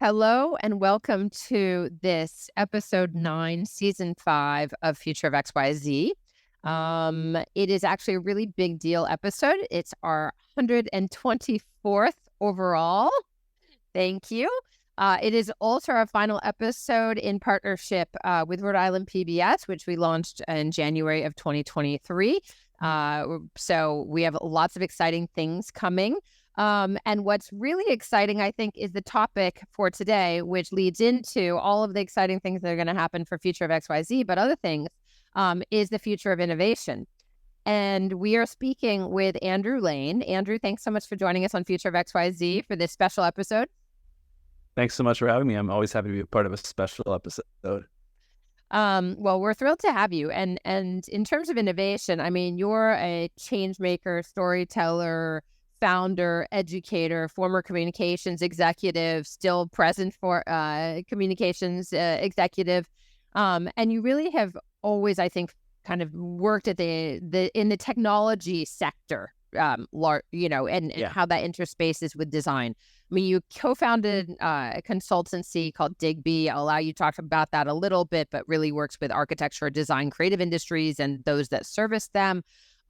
Hello and welcome to this episode 9, season 5 of Future of XYZ. It is actually a really big deal episode. It's our 124th overall. Thank you. It is also our final episode in partnership with Rhode Island PBS, which we launched in January of 2023. So we have lots of exciting things coming. And what's really exciting, I think, is the topic for today, which leads into all of the exciting things that are going to happen for Future of XYZ, but other things, is the future of innovation. And we are speaking with Andrew Lane. Andrew, thanks so much for joining us on Future of XYZ for this special episode. Thanks so much for having me. I'm always happy to be a part of a special episode. Well, we're thrilled to have you. And in terms of innovation, I mean, you're a change maker, storyteller, founder, educator, former communications executive, still present for communications executive. And you really have always, I think, kind of worked at in the technology sector, and how that interspaces with design. I mean, you co-founded a consultancy called Digby. I'll allow you to talk about that a little bit, but really works with architecture, design, creative industries, and those that service them.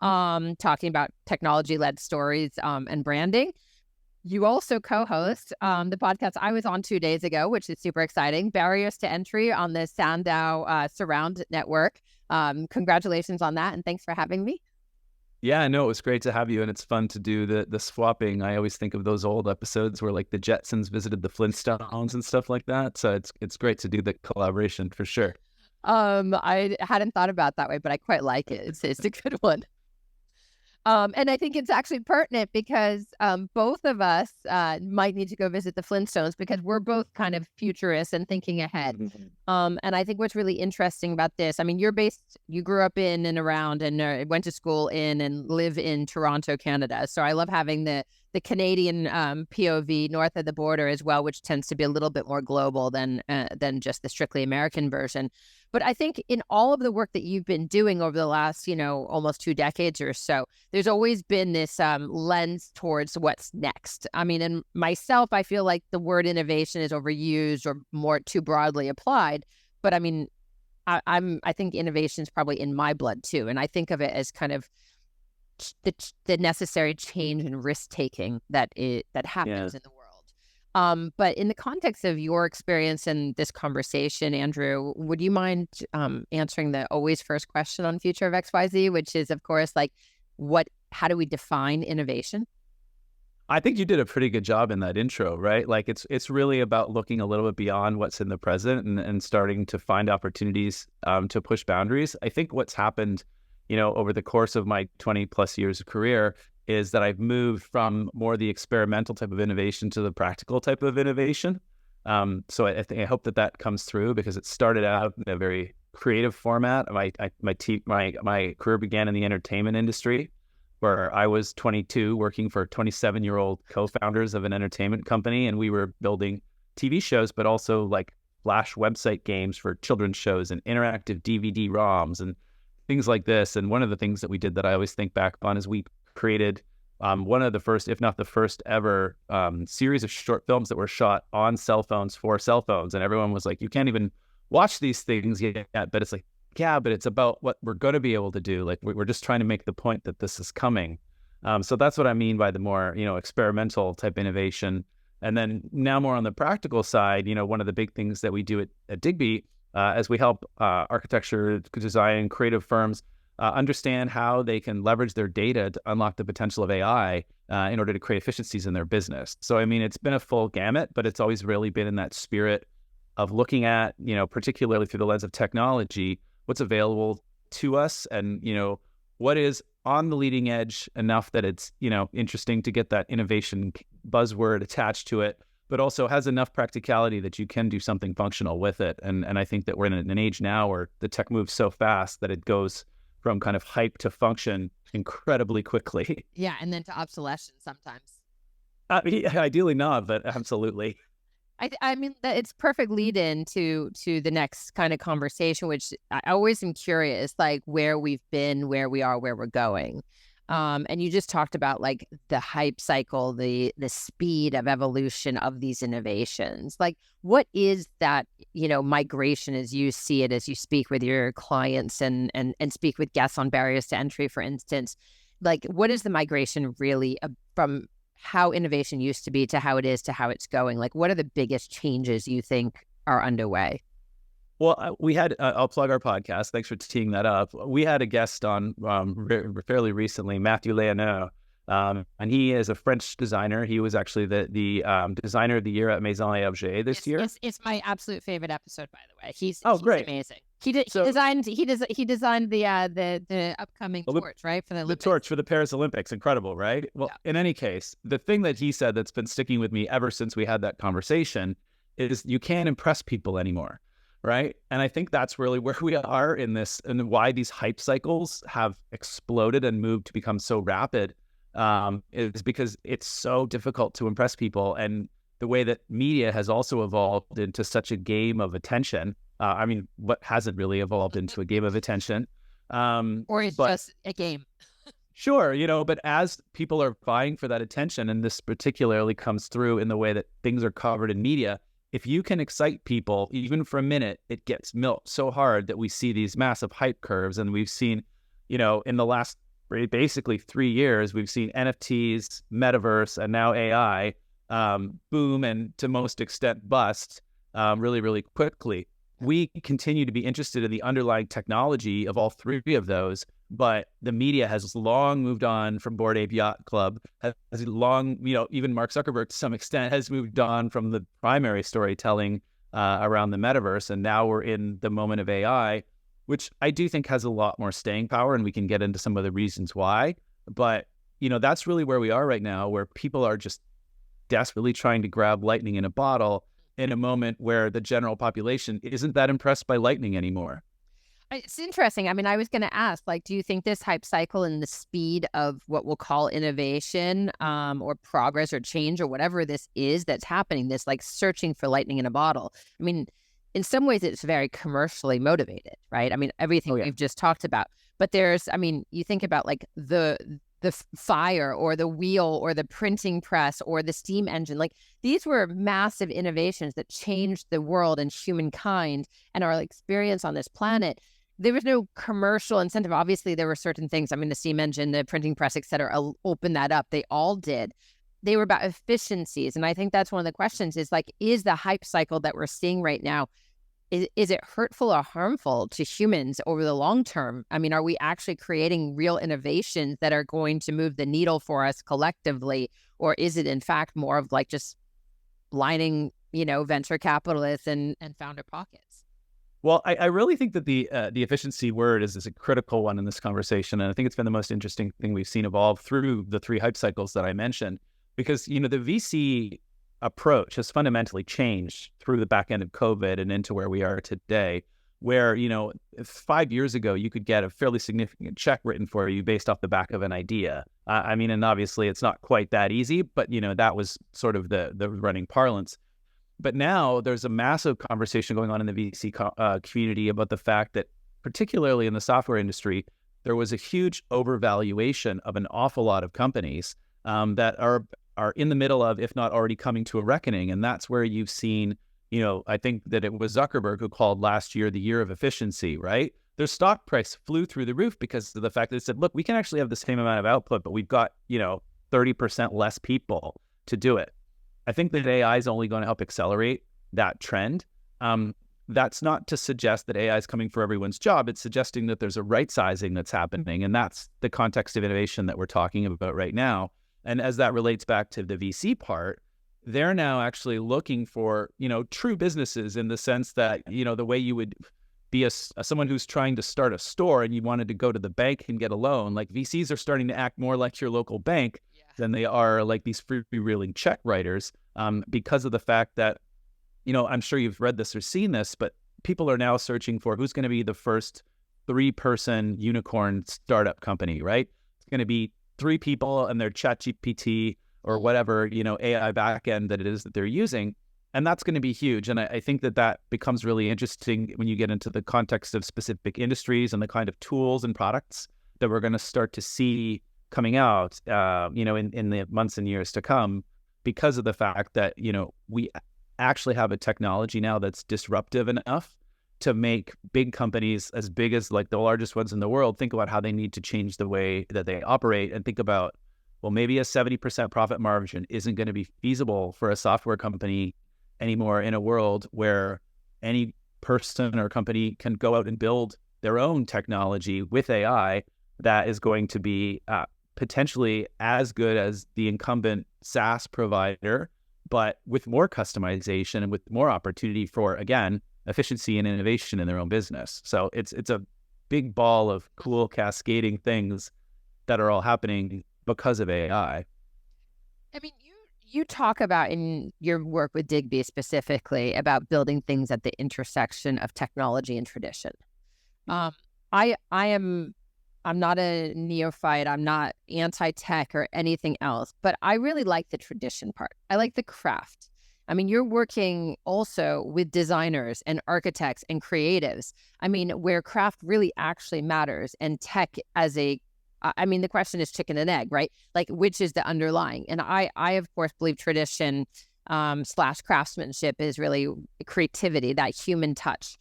Talking about technology-led stories and branding. You also co-host the podcast I was on 2 days ago, which is super exciting, Barriers to Entry on the Sandow Surround Network. Congratulations on that, and thanks for having me. Yeah, no, it was great to have you, and it's fun to do the swapping. I always think of those old episodes where like the Jetsons visited the Flintstones and stuff like that. So it's great to do the collaboration for sure. I hadn't thought about that way, but I quite like it. It's a good one. And I think it's actually pertinent because both of us might need to go visit the Flintstones because we're both kind of futurists and thinking ahead. And I think what's really interesting about this, I mean, you grew up in and around and went to school in and live in Toronto, Canada. So I love having the Canadian POV north of the border as well, which tends to be a little bit more global than just the strictly American version. But I think in all of the work that you've been doing over the last, almost 2 decades or so, there's always been this lens towards what's next. I mean, and myself, I feel like the word innovation is overused or more too broadly applied. But I mean, I think innovation is probably in my blood too. And I think of it as kind of the necessary change and risk taking that happens in the world. But in the context of your experience in this conversation, Andrew, would you mind answering the always first question on Future of XYZ, which is, of course, like, how do we define innovation? I think you did a pretty good job in that intro, right? Like it's really about looking a little bit beyond what's in the present and starting to find opportunities to push boundaries. I think what's happened, over the course of my 20 plus years of career is that I've moved from more the experimental type of innovation to the practical type of innovation. So I hope that comes through because it started out in a very creative format. My career began in the entertainment industry, where I was 22 working for 27-year-old co-founders of an entertainment company, and we were building TV shows, but also like Flash website games for children's shows and interactive DVD ROMs and things like this. And one of the things that we did that I always think back on is we created one of the first, if not the first ever, series of short films that were shot on cell phones for cell phones. And everyone was like, you can't even watch these things yet. But it's like, yeah, but it's about what we're going to be able to do. Like we're just trying to make the point that this is coming. So that's what I mean by the more, experimental type innovation. And then now more on the practical side, one of the big things that we do at Digby as we help architecture, design, creative firms understand how they can leverage their data to unlock the potential of AI in order to create efficiencies in their business. So, I mean, it's been a full gamut, but it's always really been in that spirit of looking at, particularly through the lens of technology, what's available to us and, what is on the leading edge enough that it's, interesting to get that innovation buzzword attached to it, but also has enough practicality that you can do something functional with it. And I think that we're in an age now where the tech moves so fast that it goes from kind of hype to function incredibly quickly. Yeah, and then to obsolescence sometimes. Ideally not, but absolutely. I mean, it's perfect lead-in to the next kind of conversation, which I always am curious, like where we've been, where we are, where we're going. And you just talked about like the hype cycle, the speed of evolution of these innovations. Like, what is that, migration as you see it, as you speak with your clients and speak with guests on barriers to entry, for instance? Like, what is the migration really from how innovation used to be to how it is to how it's going? Like, what are the biggest changes you think are underway? Well, we had, I'll plug our podcast. Thanks for teeing that up. We had a guest on fairly recently, Matthew Leonard, and he is a French designer. He was actually the designer of the year at Maison et Objet this year. It's my absolute favorite episode, by the way. He's great. Amazing. He designed the upcoming torch, right? For the Olympics. The torch for the Paris Olympics. Incredible, right? Well, yeah. In any case, the thing that he said that's been sticking with me ever since we had that conversation is you can't impress people anymore. Right. And I think that's really where we are in this, and why these hype cycles have exploded and moved to become so rapid, is because it's so difficult to impress people. And the way that media has also evolved into such a game of attention. What hasn't really evolved into a game of attention? Or it's just a game. Sure. But as people are vying for that attention, and this particularly comes through in the way that things are covered in media, if you can excite people, even for a minute, it gets milked so hard that we see these massive hype curves. And we've seen, in the last basically 3 years, we've seen NFTs, metaverse, and now AI boom and to most extent bust really, really quickly. We continue to be interested in the underlying technology of all three of those, but the media has long moved on from Bored Ape Yacht Club, has long, even Mark Zuckerberg to some extent has moved on from the primary storytelling around the metaverse. And now we're in the moment of AI, which I do think has a lot more staying power, and we can get into some of the reasons why. But, that's really where we are right now, where people are just desperately trying to grab lightning in a bottle in a moment where the general population isn't that impressed by lightning anymore. It's interesting. I was going to ask, like, do you think this hype cycle and the speed of what we'll call innovation or progress or change or whatever this is that's happening, this like searching for lightning in a bottle, in some ways it's very commercially motivated, right? Everything we've just talked about. But there's, you think about like the fire or the wheel or the printing press or the steam engine. Like, these were massive innovations that changed the world and humankind and our experience on this planet. There was no commercial incentive. Obviously, there were certain things. The steam engine, the printing press, et cetera, opened that up. They all did. They were about efficiencies. And I think that's one of the questions is like, is the hype cycle that we're seeing right now, is it hurtful or harmful to humans over the long term? Are we actually creating real innovations that are going to move the needle for us collectively? Or is it in fact more of like just lining, venture capitalists and founder pockets? Well, I really think that the efficiency word is a critical one in this conversation. And I think it's been the most interesting thing we've seen evolve through the three hype cycles that I mentioned, because, the VC approach has fundamentally changed through the back end of COVID and into where we are today, where, 5 years ago, you could get a fairly significant check written for you based off the back of an idea. And obviously it's not quite that easy, but, that was sort of the running parlance. But now there's a massive conversation going on in the VC community about the fact that, particularly in the software industry, there was a huge overvaluation of an awful lot of companies that are in the middle of, if not already coming to a reckoning. And that's where you've seen, I think that it was Zuckerberg who called last year the year of efficiency, right? Their stock price flew through the roof because of the fact that it said, look, we can actually have the same amount of output, but we've got, 30% less people to do it. I think that AI is only going to help accelerate that trend. That's not to suggest that AI is coming for everyone's job. It's suggesting that there's a right sizing that's happening. And that's the context of innovation that we're talking about right now. And as that relates back to the VC part, they're now actually looking for, true businesses in the sense that, the way you would be someone who's trying to start a store and you wanted to go to the bank and get a loan. Like, VCs are starting to act more like your local bank than they are like these freewheeling check writers, because of the fact that, I'm sure you've read this or seen this, but people are now searching for who's going to be the first 3-person unicorn startup company, right? It's going to be 3 people and their ChatGPT or whatever, AI backend that it is that they're using. And that's going to be huge. And I think that becomes really interesting when you get into the context of specific industries and the kind of tools and products that we're going to start to see coming out, in the months and years to come, because of the fact that, we actually have a technology now that's disruptive enough to make big companies as big as like the largest ones in the world think about how they need to change the way that they operate, and think about, well, maybe a 70% profit margin isn't going to be feasible for a software company anymore in a world where any person or company can go out and build their own technology with AI that is going to be potentially as good as the incumbent SaaS provider, but with more customization and with more opportunity for, again, efficiency and innovation in their own business. So it's a big ball of cool cascading things that are all happening because of AI. I mean, you talk about in your work with Digby specifically about building things at the intersection of technology and tradition. I'm not a neophyte. I'm not anti-tech or anything else, but I really like the tradition part. I like the craft. I mean, you're working also with designers and architects and creatives. I mean, where craft really actually matters, and tech as the question is chicken and egg, right? Like, which is the underlying? And I of course believe tradition / craftsmanship is really creativity, that human touch.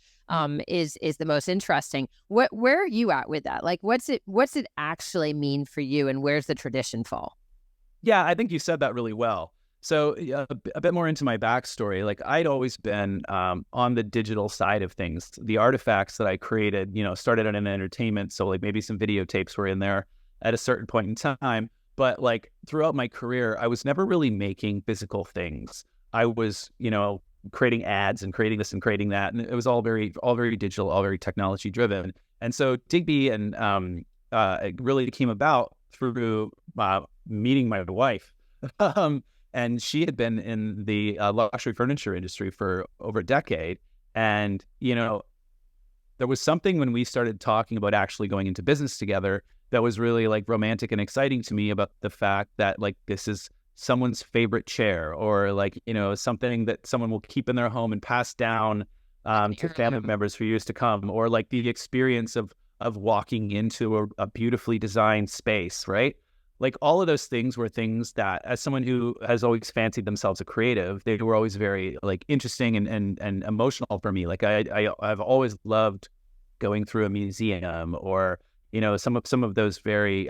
Is the most interesting. Where are you at with that? Like, what's it actually mean for you, and where's the tradition fall? Yeah, I think you said that really well. So a bit more into my backstory. Like, I'd always been on the digital side of things. The artifacts that I created, started out in entertainment. So like maybe some videotapes were in there at a certain point in time. But like throughout my career, I was never really making physical things. I was, creating ads and creating this and creating that, and it was all very digital, all very technology driven. And so Digby and it really came about through meeting my wife, and she had been in the luxury furniture industry for over a decade, and there was something when we started talking about actually going into business together that was really like romantic and exciting to me, about the fact that like this is someone's favorite chair, or like, something that someone will keep in their home and pass down to family members for years to come, or like the experience of walking into a beautifully designed space, right? Like all of those things were things that, as someone who has always fancied themselves a creative, they were always very like interesting and emotional for me. Like I've always loved going through a museum, or some of those very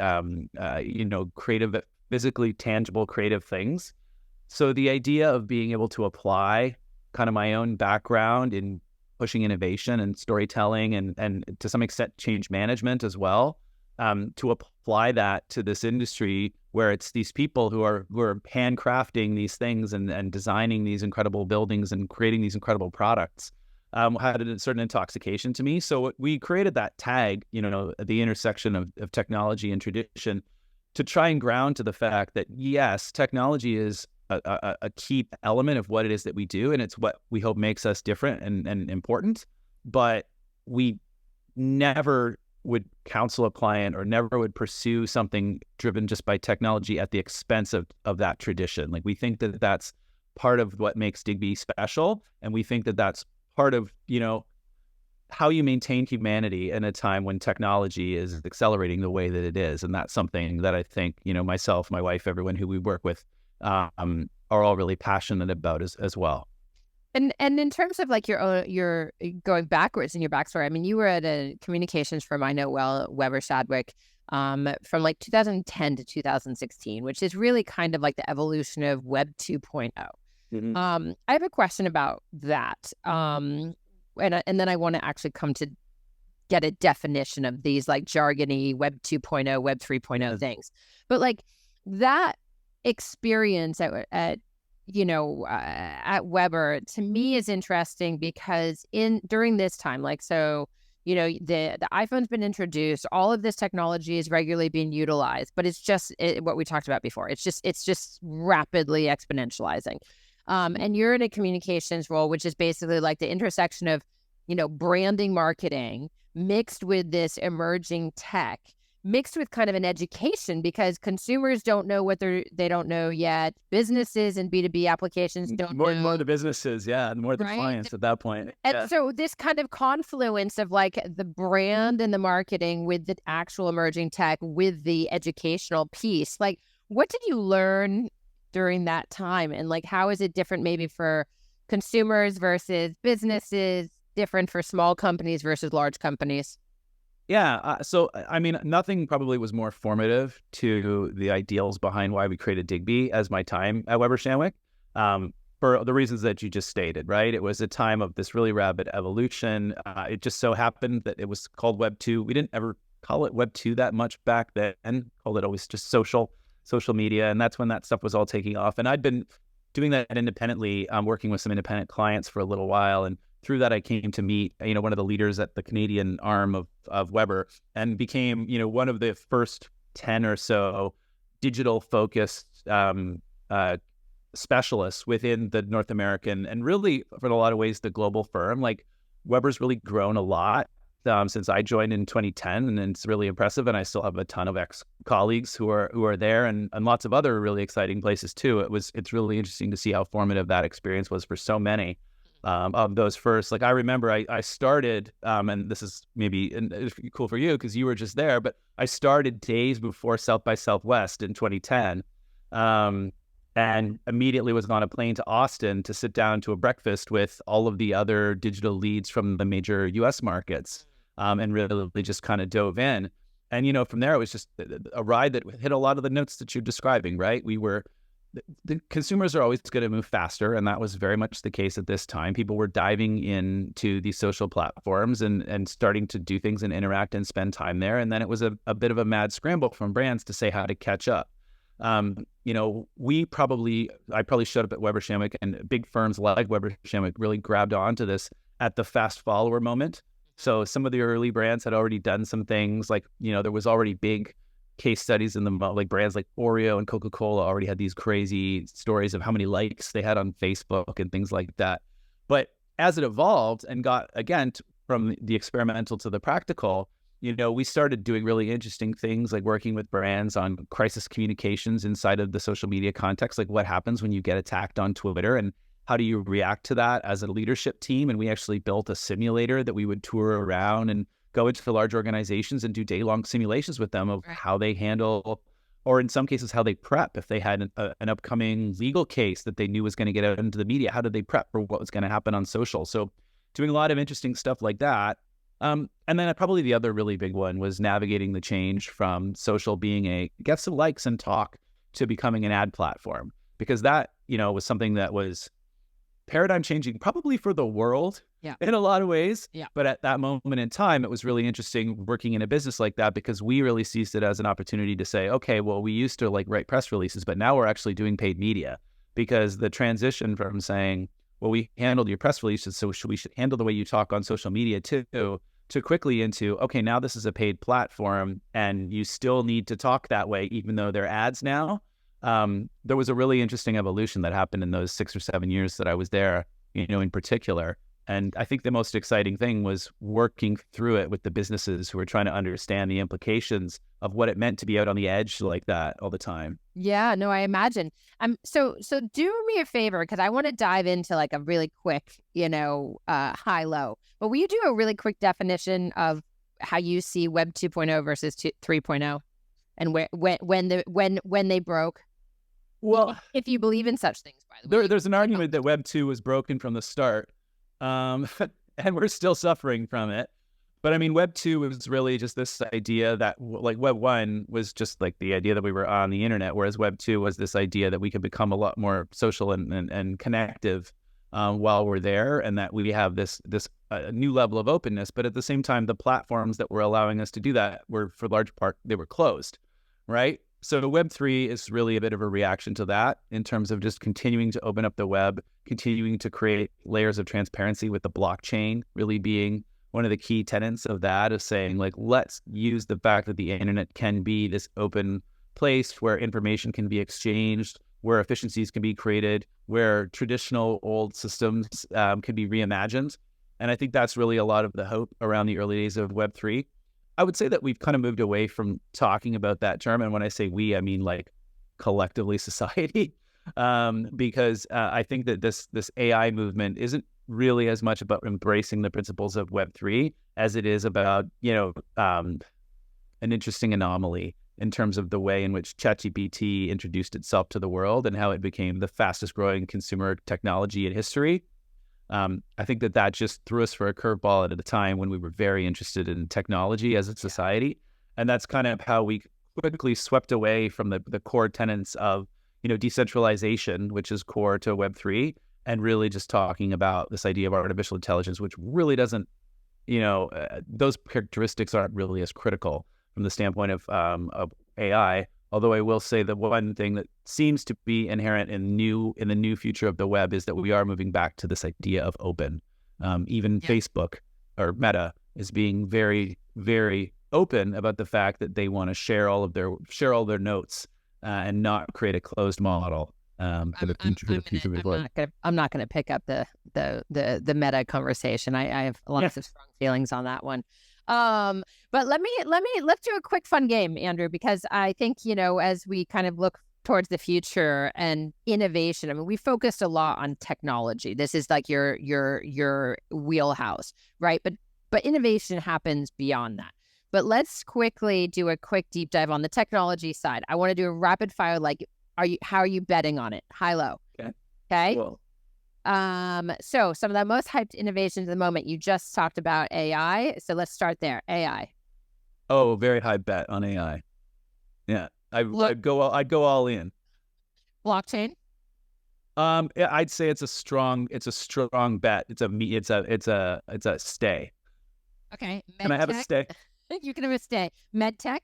creative, physically tangible, creative things. So the idea of being able to apply kind of my own background in pushing innovation and storytelling and to some extent change management as well, to apply that to this industry where it's these people who are handcrafting these things and designing these incredible buildings and creating these incredible products, had a certain intoxication to me. So we created that tag, at the intersection of technology and tradition, to try and ground to the fact that, yes, technology is a key element of what it is that we do, and it's what we hope makes us different and important, but we never would counsel a client or never would pursue something driven just by technology at the expense of that tradition. Like, we think that that's part of what makes Digby special, and we think that that's part of, how you maintain humanity in a time when technology is accelerating the way that it is. And that's something that I think, myself, my wife, everyone who we work with are all really passionate about as well. And in terms of like your going backwards in your backstory, I mean, you were at a communications firm I know well, Weber Shadwick, from like 2010 to 2016, which is really kind of like the evolution of Web 2.0. Mm-hmm. I have a question about that. And then I want to actually come to get a definition of these like jargony Web 2.0, Web 3.0 things. But like that experience at Weber, to me, is interesting because during this time, like, so, the iPhone's been introduced, all of this technology is regularly being utilized, but it's just what we talked about before. It's just rapidly exponentializing. And you're in a communications role, which is basically like the intersection of, branding, marketing mixed with this emerging tech, mixed with kind of an education, because consumers don't know what they don't know yet. Businesses and B2B applications don't know. More the businesses, and more the Right? clients at that point. And so this kind of confluence of like the brand and the marketing with the actual emerging tech with the educational piece, like what did you learn during that time? And like, how is it different maybe for consumers versus businesses, different for small companies versus large companies? Yeah. So, I mean, nothing probably was more formative to the ideals behind why we created Digby as my time at Weber Shandwick, for the reasons that you just stated, right? It was a time of this really rapid evolution. It just so happened that it was called Web 2. We didn't ever call it Web 2 that much back then, called it always just social media. And that's when that stuff was all taking off. And I'd been doing that independently, working with some independent clients for a little while. And through that, I came to meet, one of the leaders at the Canadian arm of Weber, and became, one of the first 10 or so digital focused specialists within the North American, and really, for a lot of ways, the global firm. Like, Weber's really grown a lot since I joined in 2010, and it's really impressive. And I still have a ton of ex-colleagues who are there, and lots of other really exciting places too. It's really interesting to see how formative that experience was for so many. Of those first, like I remember I started, and this is maybe cool for you because you were just there, but I started days before South by Southwest in 2010, and immediately was on a plane to Austin to sit down to a breakfast with all of the other digital leads from the major US markets, and really just kind of dove in. And, from there, it was just a ride that hit a lot of the notes that you're describing, right? The consumers are always going to move faster, and that was very much the case at this time. People were diving into these social platforms and starting to do things and interact and spend time there. And then it was a bit of a mad scramble from brands to say how to catch up. I probably showed up at Weber Shandwick, and big firms like Weber Shandwick really grabbed onto this at the fast follower moment. So some of the early brands had already done some things, like, there was already big case studies in like brands like Oreo and Coca-Cola already had these crazy stories of how many likes they had on Facebook and things like that. But as it evolved and got, again, from the experimental to the practical, we started doing really interesting things, like working with brands on crisis communications inside of the social media context, like what happens when you get attacked on Twitter and how do you react to that as a leadership team. And we actually built a simulator that we would tour around and go into large organizations and do day-long simulations with them of how they handle, or in some cases, how they prep. If they had an upcoming legal case that they knew was going to get out into the media, how did they prep for what was going to happen on social? So doing a lot of interesting stuff like that. And then probably the other really big one was navigating the change from social being a get some likes and talk to becoming an ad platform, because that, was something that was paradigm changing probably for the world in a lot of ways. But at that moment in time, it was really interesting working in a business like that, because we really seized it as an opportunity to say, okay, well, we used to like write press releases, but now we're actually doing paid media, because the transition from saying, well, we handled your press releases, so we should handle the way you talk on social media too, to quickly into, okay, now this is a paid platform and you still need to talk that way, even though they're ads now. There was a really interesting evolution that happened in those 6 or 7 years that I was there, in particular. And I think the most exciting thing was working through it with the businesses who were trying to understand the implications of what it meant to be out on the edge like that all the time. Yeah, no, I imagine. So do me a favor, because I want to dive into like a really quick, high low. But will you do a really quick definition of how you see Web 2.0 versus 3.0, and when they broke? Well, if you believe in such things, by the way. There's an argument that Web 2 was broken from the start. And we're still suffering from it. But I mean, Web 2 was really just this idea that, like, Web 1 was just like the idea that we were on the internet, whereas Web 2 was this idea that we could become a lot more social and connective while we're there, and that we have this new level of openness. But at the same time, the platforms that were allowing us to do that were, for large part, they were closed, right? So Web 3 is really a bit of a reaction to that, in terms of just continuing to open up the web, continuing to create layers of transparency, with the blockchain really being one of the key tenets of that, of saying, like, let's use the fact that the internet can be this open place where information can be exchanged, where efficiencies can be created, where traditional old systems can be reimagined. And I think that's really a lot of the hope around the early days of Web 3. I would say that we've kind of moved away from talking about that term. And when I say we, I mean like collectively society, because I think that this AI movement isn't really as much about embracing the principles of Web3 as it is about, an interesting anomaly in terms of the way in which ChatGPT introduced itself to the world and how it became the fastest growing consumer technology in history. I think that just threw us for a curveball at a time when we were very interested in technology as a society. And that's kind of how we quickly swept away from the core tenets of, decentralization, which is core to Web3, and really just talking about this idea of artificial intelligence, which really doesn't, those characteristics aren't really as critical from the standpoint of AI. Although I will say that one thing that seems to be inherent in the new future of the web is that we are moving back to this idea of open. Even Facebook or Meta is being very, very open about the fact that they want to share all their notes and not create a closed model for the future. I'm not gonna pick up the Meta conversation. I have lots of strong feelings on that one. But let's do a quick fun game, Andrew, because I think, as we kind of look towards the future and innovation, I mean, we focused a lot on technology. This is like your wheelhouse, right? But innovation happens beyond that. But let's quickly do a quick deep dive on the technology side. I want to do a rapid fire, like, how are you betting on it? High, low. Okay. Cool. So some of the most hyped innovations at the moment, you just talked about AI. So let's start there. AI. Oh, very high bet on AI. Yeah. I'd go all in. Blockchain. I'd say it's a strong bet. It's a stay. Okay. Can I have a stay? You can have a stay. Med tech.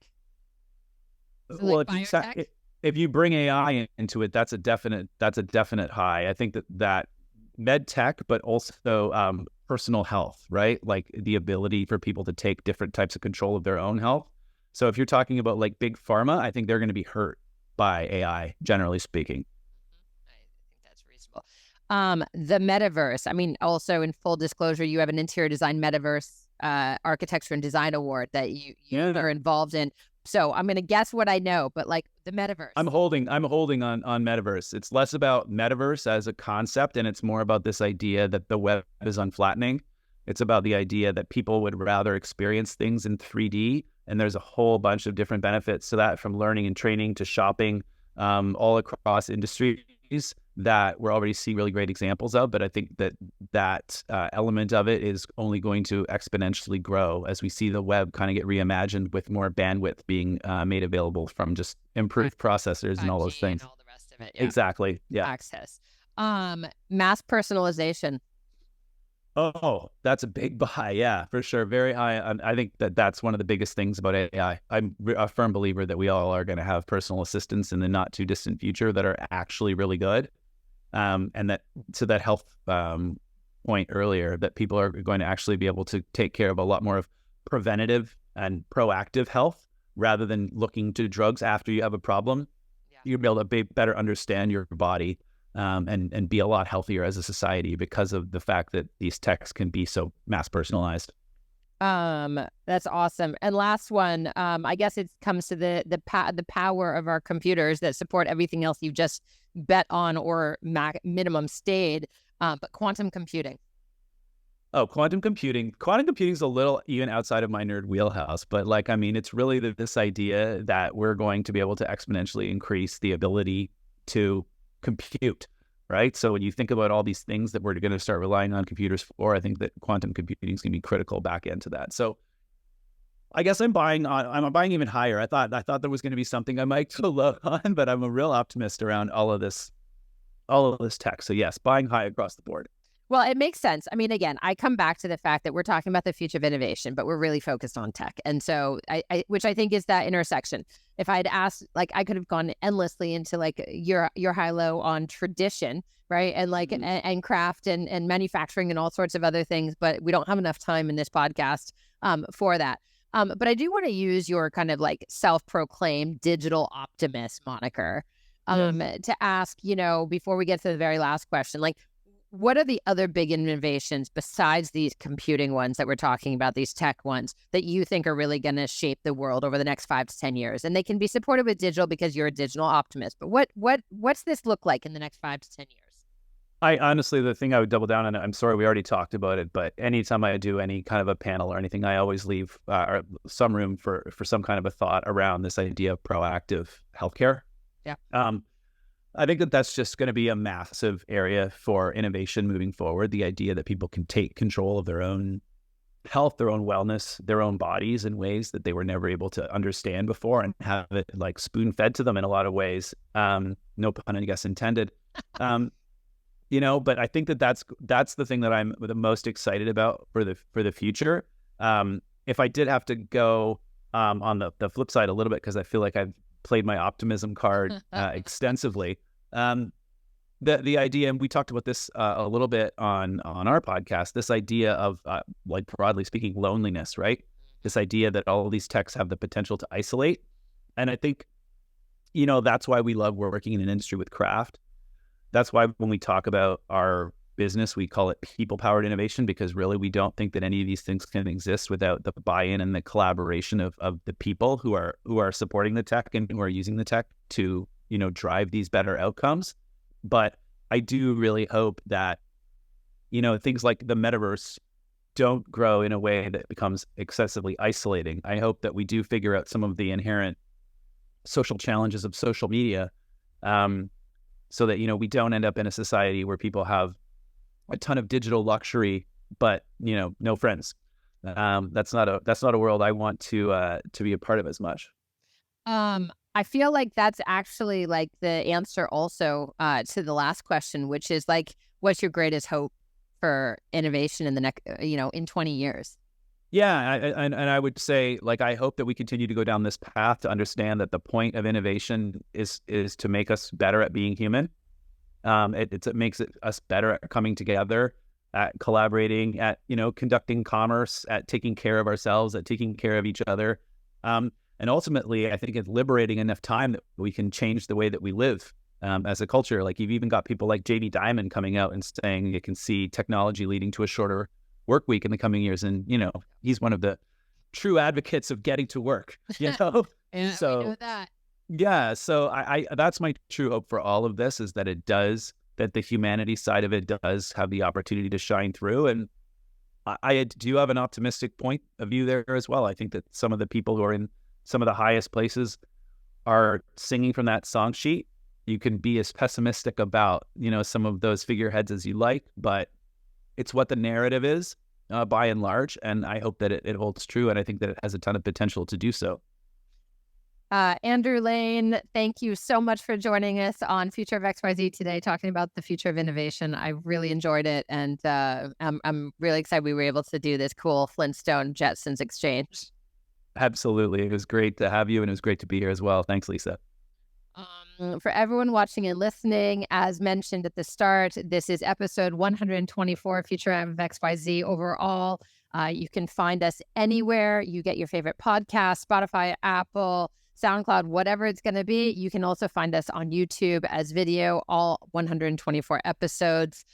So well, like if you bring AI into it, that's a definite high. I think that med tech, but also personal health, right? Like the ability for people to take different types of control of their own health. So if you're talking about like big pharma, I think they're going to be hurt by AI, generally speaking. I think that's reasonable. The metaverse. I mean, also in full disclosure, you have an interior design metaverse architecture and design award that you are involved in. So I'm going to guess what I know, but like the metaverse. I'm holding on metaverse. It's less about metaverse as a concept, and it's more about this idea that the web is unflattening. It's about the idea that people would rather experience things in 3D, and there's a whole bunch of different benefits to that, from learning and training to shopping, all across industries that we're already seeing really great examples of. But I think that element of it is only going to exponentially grow as we see the web kind of get reimagined with more bandwidth being made available from just improved processors and all those things. And all the rest of it. Yeah. Exactly. Yeah. Access. Mass personalization. Oh, that's a big buy. Yeah, for sure. Very high. I think that's one of the biggest things about AI. I'm a firm believer that we all are going to have personal assistants in the not too distant future that are actually really good. And that to that health point earlier, that people are going to actually be able to take care of a lot more of preventative and proactive health rather than looking to drugs after you have a problem. Yeah. You'll be able to better understand your body. And be a lot healthier as a society because of the fact that these techs can be so mass personalized. That's awesome. And last one, I guess it comes to the power of our computers that support everything else you just bet on or minimum stayed. But quantum computing. Oh, quantum computing. Quantum computing is a little even outside of my nerd wheelhouse, but it's really this idea that we're going to be able to exponentially increase the ability to compute, right? So when you think about all these things that we're going to start relying on computers for, I think that quantum computing is going to be critical back into that. So I guess I'm buying even higher. I thought there was going to be something I might go low on, but I'm a real optimist around all of this tech. So yes, buying high across the board. Well, it makes sense. I mean, again, I come back to the fact that we're talking about the future of innovation, but we're really focused on tech. And so which I think is that intersection. If I'd asked, like, I could have gone endlessly into like your high-low on tradition, right? And like, and craft and manufacturing and all sorts of other things, but we don't have enough time in this podcast for that. But I do want to use your kind of like self-proclaimed digital optimist moniker to ask, before we get to the very last question, like, what are the other big innovations besides these computing ones that we're talking about, these tech ones, that you think are really going to shape the world over the next 5 to 10 years? And they can be supported with digital because you're a digital optimist. But what's this look like in the next 5 to 10 years? I honestly, the thing I would double down on, I'm sorry, we already talked about it, but anytime I do any kind of a panel or anything, I always leave some room for some kind of a thought around this idea of proactive healthcare. Yeah. I think that that's just going to be a massive area for innovation moving forward. The idea that people can take control of their own health, their own wellness, their own bodies in ways that they were never able to understand before, and have it like spoon fed to them in a lot of ways. No pun, I guess, intended. But I think that that's the thing that I'm the most excited about for the future. If I did have to go on the flip side a little bit, because I feel like I've played my optimism card extensively. The idea, and we talked about this a little bit on our podcast, this idea of like broadly speaking, loneliness, right? This idea that all of these techs have the potential to isolate. And I think, that's why we love working in an industry with craft. That's why when we talk about our business, we call it people-powered innovation, because really we don't think that any of these things can exist without the buy-in and the collaboration of the people who are supporting the tech and who are using the tech to, drive these better outcomes. But I do really hope that, things like the metaverse don't grow in a way that becomes excessively isolating. I hope that we do figure out some of the inherent social challenges of social media, so that, we don't end up in a society where people have a ton of digital luxury, but, no friends. That's not a world I want to be a part of as much. I feel like that's actually like the answer also to the last question, which is like, what's your greatest hope for innovation in the next, in 20 years? Yeah, and I would say, like, I hope that we continue to go down this path to understand that the point of innovation is to make us better at being human. It makes us better at coming together, at collaborating, at conducting commerce, at taking care of ourselves, at taking care of each other, and ultimately, I think it's liberating enough time that we can change the way that we live as a culture. Like, you've even got people like Jamie Dimon coming out and saying you can see technology leading to a shorter work week in the coming years, and he's one of the true advocates of getting to work. And so we know that. Yeah, so I that's my true hope for all of this, is that that the humanity side of it does have the opportunity to shine through. And I do have an optimistic point of view there as well. I think that some of the people who are in some of the highest places are singing from that song sheet. You can be as pessimistic about some of those figureheads as you like, but it's what the narrative is by and large, and I hope that it holds true, and I think that it has a ton of potential to do so. Andrew Lane, thank you so much for joining us on Future of XYZ today, talking about the future of innovation. I really enjoyed it, and I'm really excited we were able to do this cool Flintstone Jetsons exchange. Absolutely. It was great to have you, and it was great to be here as well. Thanks, Lisa. For everyone watching and listening, as mentioned at the start, this is episode 124, Future of XYZ overall. You can find us anywhere you get your favorite podcast, Spotify, Apple, SoundCloud, whatever it's going to be. You can also find us on YouTube as video, all 124 episodes.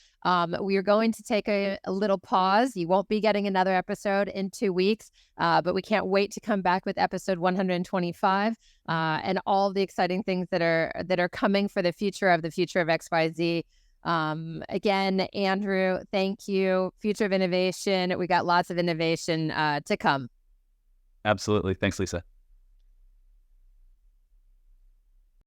We are going to take a little pause. You won't be getting another episode in 2 weeks, but we can't wait to come back with episode 125 and all the exciting things that are coming for the future of XYZ. Again, Andrew, thank you. Future of innovation. We got lots of innovation to come. Absolutely. Thanks, Lisa.